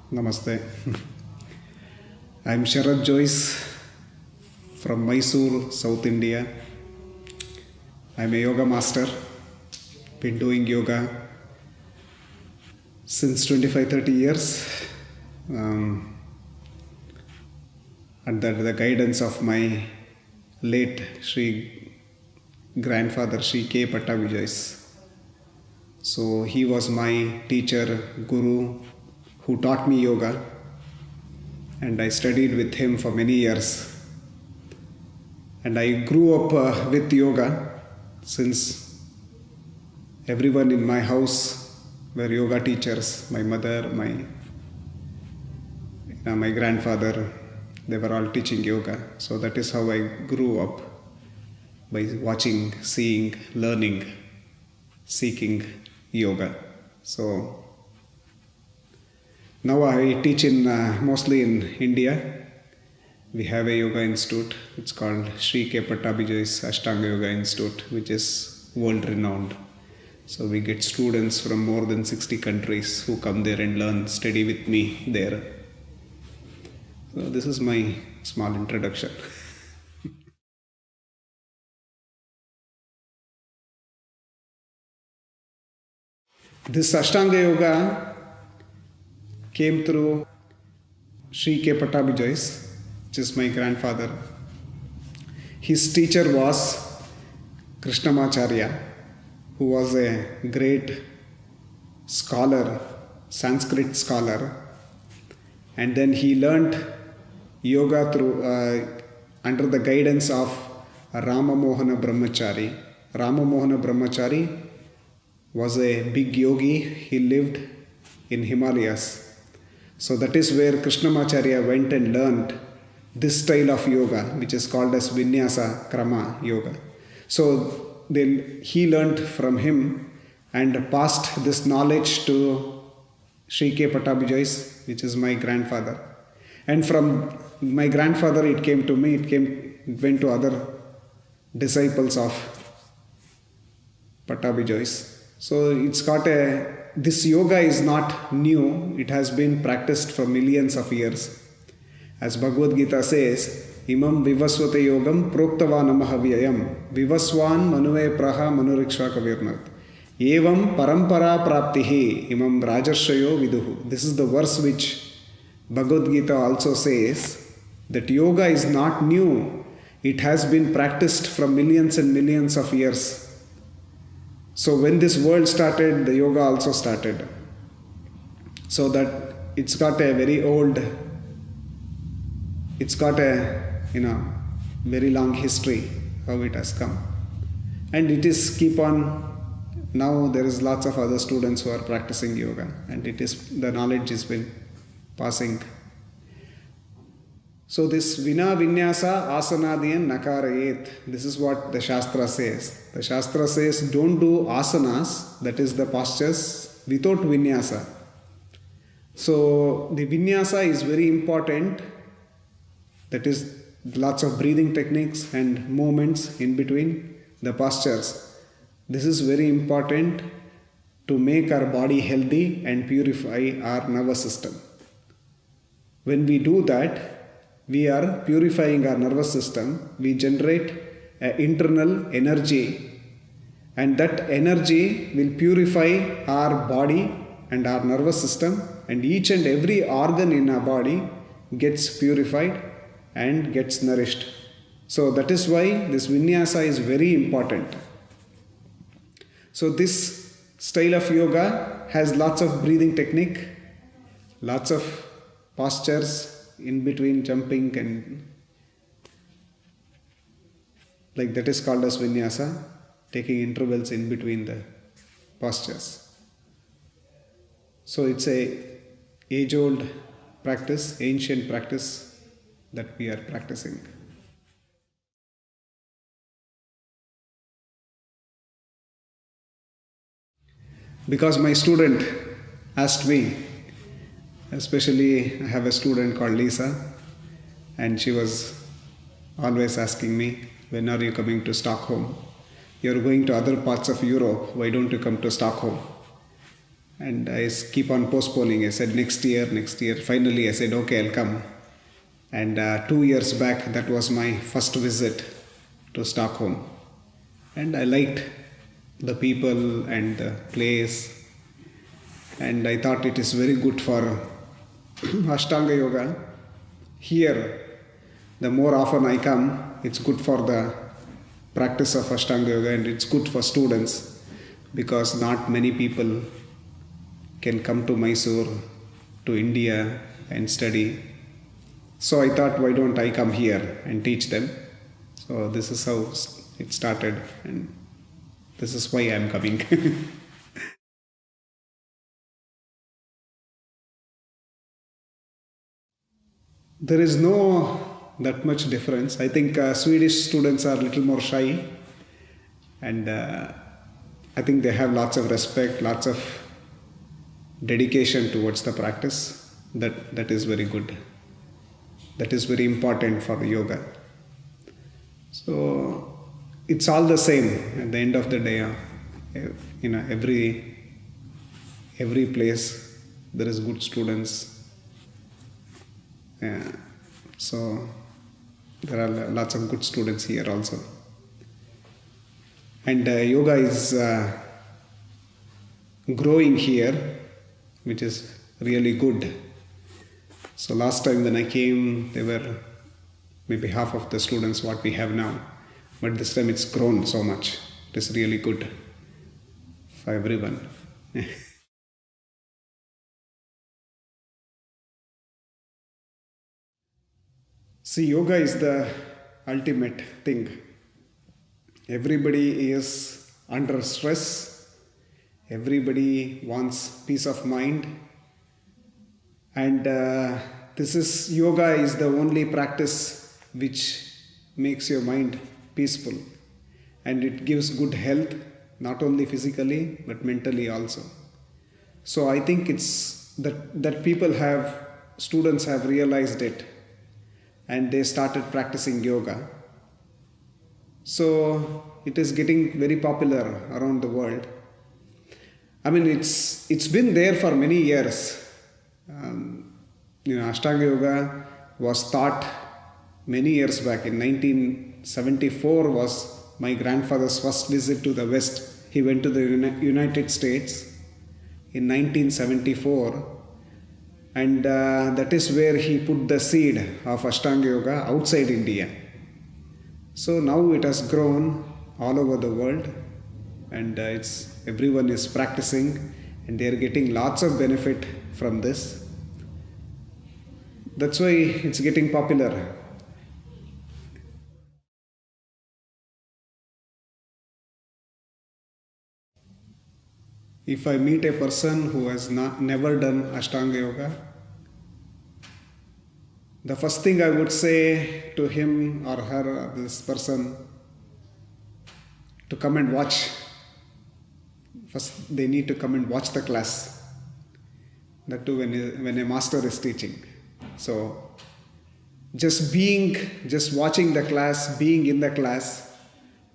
Namaste. I'm Sharath Jois from Mysore, South India. I'm a yoga master. Been doing yoga since 25-30 years. Under the guidance of my late Sri grandfather, Sri K. Jois. So he was my teacher, guru, who taught me yoga, and I studied with him for many years. And I grew up with yoga since everyone in my house were yoga teachers. My mother, my grandfather, they were all teaching yoga. So that is how I grew up, by watching, seeing, learning, seeking yoga. So now I teach mostly in India. We have a yoga institute. It's called Sri K. Jois Ashtanga Yoga Institute, which is world renowned. So we get students from more than 60 countries who come there and learn, study with me there. So this is my small introduction. This Ashtanga Yoga came through Sri K. Jois, which is my grandfather. His teacher was Krishnamacharya, who was a great scholar, Sanskrit scholar. And then he learnt yoga through under the guidance of Rama Mohana Brahmachari. Rama Mohana Brahmachari was a big yogi. He lived in Himalayas. So that is where Krishnamacharya went and learned this style of yoga, which is called as vinyasa krama yoga. So then he learned from him and passed this knowledge to Sri K. Jois, which is my grandfather. And from my grandfather it came to me, it went to other disciples of Jois. So it's got this yoga is not new, it has been practiced for millions of years. As Bhagavad Gita says, Imam Vivasvate Yogam Proktavanam Mahavyayam Vivaswan Manuve Praha Manuriksha Kavirnat Evam Parampara Praptihi Imam Rajarshayo Viduhu. This is the verse which Bhagavad Gita also says that yoga is not new, it has been practiced from millions and millions of years. So when this world started, the yoga also started. So that it's got a very old, it's got a very long history how it has come. And it is keep on, now there is lots of other students who are practicing yoga, and the knowledge has been passing. So this Vina Vinyasa Asanadiyan Nakarayet, this is what the Shastra says. The Shastra says don't do asanas, that is the postures, without vinyasa. So the vinyasa is very important, that is lots of breathing techniques and movements in between the postures. This is very important to make our body healthy and purify our nervous system. When we do that, we are purifying our nervous system, we generate internal energy, and that energy will purify our body and our nervous system, and each and every organ in our body gets purified and gets nourished. So that is why this vinyasa is very important. So this style of yoga has lots of breathing technique, lots of postures, in between jumping, and like that is called as vinyasa, taking intervals in between the postures. So it's a age-old practice, ancient practice that we are practicing. Because my student asked me, especially I have a student called Lisa, and she was always asking me, when are you coming to Stockholm? You're going to other parts of Europe, why don't you come to Stockholm? And keep on postponing. I said next year, next year. Finally, I said, okay, I'll come. And 2 years back, that was my first visit to Stockholm. And I liked the people and the place. And I thought it is very good for Ashtanga Yoga. Here, the more often I come, it's good for the practice of Ashtanga Yoga, and it's good for students because not many people can come to Mysore, to India and study. So I thought, why don't I come here and teach them? So this is how it started, and this is why I'm coming. There is no that much difference. I think Swedish students are a little more shy, and I think they have lots of respect, lots of dedication towards the practice. That is very good. That is very important for the yoga. So it's all the same at the end of the day. Every place there is good students. So there are lots of good students here also. And yoga is growing here, which is really good. So last time when I came, there were maybe half of the students what we have now. But this time it's grown so much. It is really good for everyone. See, yoga is the ultimate thing. Everybody is under stress. Everybody wants peace of mind. And this is yoga is the only practice which makes your mind peaceful. And it gives good health, not only physically, but mentally also. So I think it's that students have realized it. And they started practicing yoga. So it is getting very popular around the world. I mean, it's been there for many years. Ashtanga Yoga was taught many years back. In 1974 was my grandfather's first visit to the West. He went to the United States in 1974. And that is where he put the seed of Ashtanga Yoga outside India. So now it has grown all over the world, and everyone is practicing, and they are getting lots of benefit from this. That's why it's getting popular. If I meet a person who has never done Ashtanga Yoga, the first thing I would say to him or her, this person, to come and watch. First, they need to come and watch the class. That too when a master is teaching. So, just watching the class, being in the class,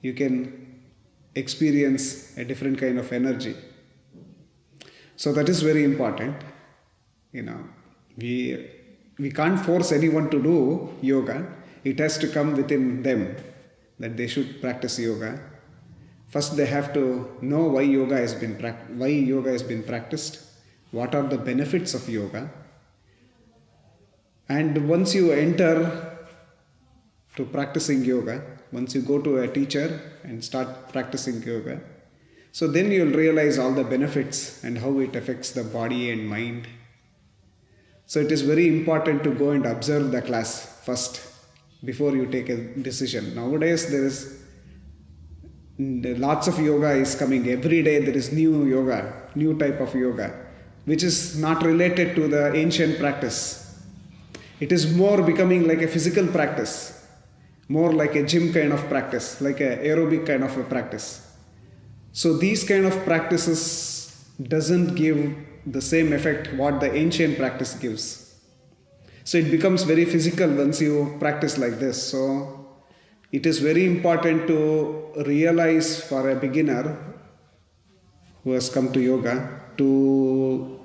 you can experience a different kind of energy. So that is very important. We can't force anyone to do yoga. It has to come within them that they should practice yoga. First, they have to know why yoga has been practiced, what are the benefits of yoga. And once you enter to practicing yoga, once you go to a teacher and start practicing yoga, so then you'll realize all the benefits and how it affects the body and mind. So it is very important to go and observe the class first before you take a decision. Nowadays there is lots of yoga is coming. Every day there is new yoga, new type of yoga, which is not related to the ancient practice. It is more becoming like a physical practice, more like a gym kind of practice, like an aerobic kind of a practice. So these kind of practices doesn't give the same effect what the ancient practice gives. So it becomes very physical once you practice like this. So it is very important to realize for a beginner who has come to yoga to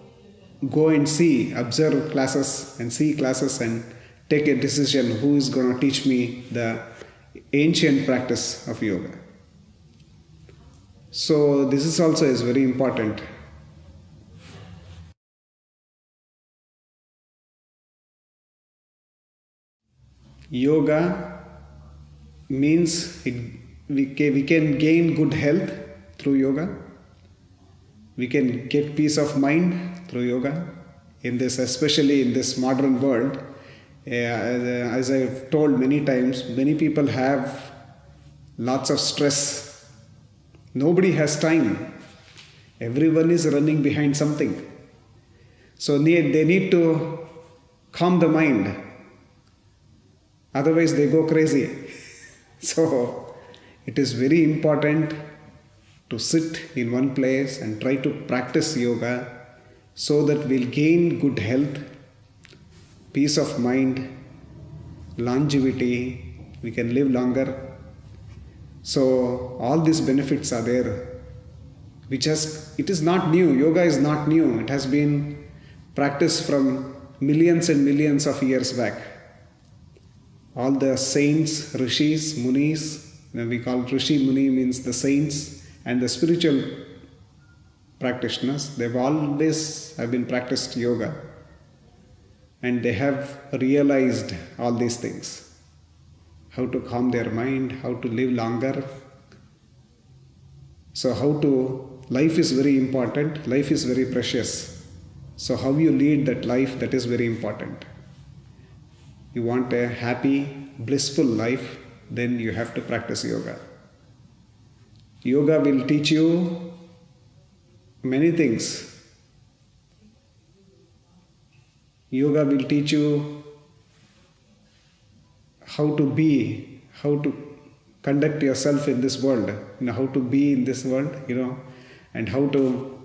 go and observe classes and see classes and take a decision who is going to teach me the ancient practice of yoga. So this is also is very important. Yoga means we can gain good health through yoga. We can get peace of mind through yoga. Especially in this modern world, as I've told many times, many people have lots of stress. Nobody has time. Everyone is running behind something. So they need to calm the mind. Otherwise they go crazy. So it is very important to sit in one place and try to practice yoga so that we'll gain good health, peace of mind, longevity, we can live longer. So all these benefits are there. It is not new. Yoga is not new. It has been practiced from millions and millions of years back. All the saints, rishis, munis, we call rishi muni means the saints and the spiritual practitioners, they've always have been practiced yoga, and they have realized all these things, how to calm their mind, how to live longer. So life is very important, life is very precious. So how you lead that life, that is very important. You want a happy, blissful life, then you have to practice yoga. Yoga will teach you many things. Yoga will teach you how to be, how to conduct yourself in this world, how to be in this world, and how to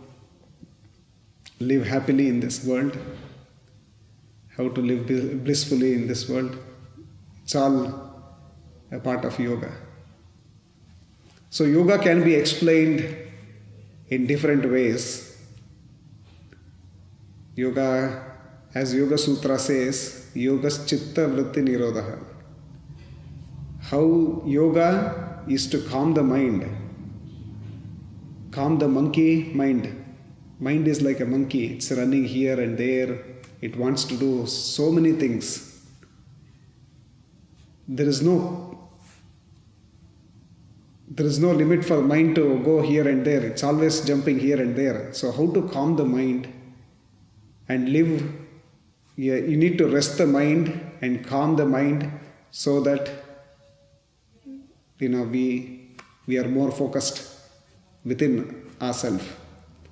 live happily in this world, how to live blissfully in this world. It's all a part of yoga. So yoga can be explained in different ways. Yoga, as Yoga Sutra says, yogas chitta vritti nirodha. How yoga is to calm the mind, calm the monkey mind. Mind is like a monkey, it's running here and there, it wants to do so many things. There is no limit for mind to go here and there. It's always jumping here and there. So how to calm the mind and live? You need to rest the mind and calm the mind so that we are more focused within ourselves.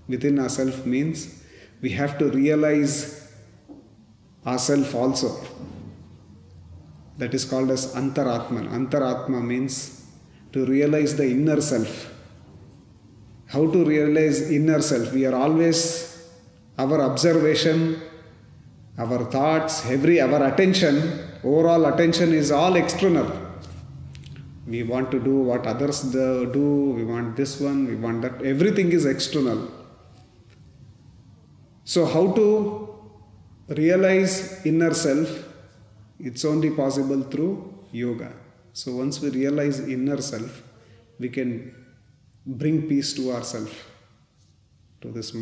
Within ourselves means we have to realize ourselves also. That is called as antaratman. Antaratma means to realize the inner self. How to realize inner self? We are always, our observation, our thoughts, our attention, overall attention is all external. We want to do what others do, we want this one, we want that, everything is external. So how to realize inner self? It's only possible through yoga. So once we realize inner self, we can bring peace to ourselves, to this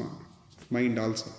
mind also.